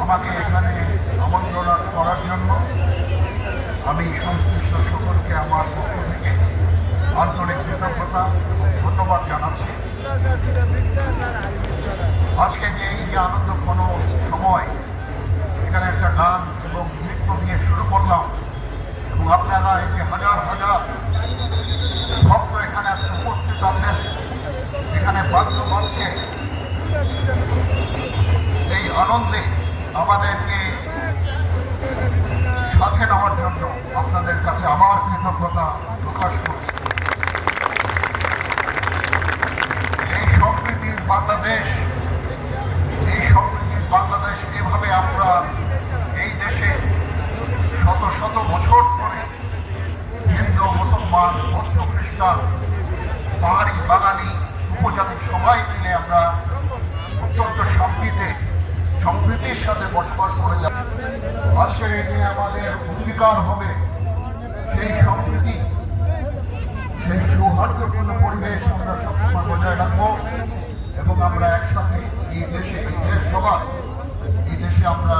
আমাকে এখানে আমন্ত্রণ করার জন্য আমি সংশ্লিষ্ট সকলকে আমার পক্ষ থেকে আন্তরিক কৃতজ্ঞতা এবং ধন্যবাদ জানাচ্ছি। আজকে যে এই যে আনন্দঘন সময়, এখানে একটা গান এবং নৃত্য দিয়ে শুরু করলাম এবং আপনারা এই যে হাজার হাজার ভক্ত এখানে আজকে উপস্থিত আছেন, এখানে বাদ্য বাজছে, এই আনন্দে আমাদেরকে সাথে নেওয়ার জন্য আপনাদের কাছে আমার কৃতজ্ঞতা প্রকাশ করছি। এই সম্প্রীতির বাংলাদেশ, এভাবে আমরা এই দেশে শত শত বছর ধরে হিন্দু, মুসলমান, বৌদ্ধ, খ্রিস্টান, পাহাড়ি, বাঙালি, উপজাতি সবাই মিলে আমরা অত্যন্ত সম্প্রীতির সাথে বসবাস করে যাব। আজকের এই দিনে আমাদের অঙ্গীকার হবে সেই সম্প্রীতি, সেই সৌহার্দ্যপূর্ণ পরিবেশ আমরা সবসময় বজায় রাখবো এবং আমরা একসাথে এই দেশে, এই দেশ সবার, এই দেশে আমরা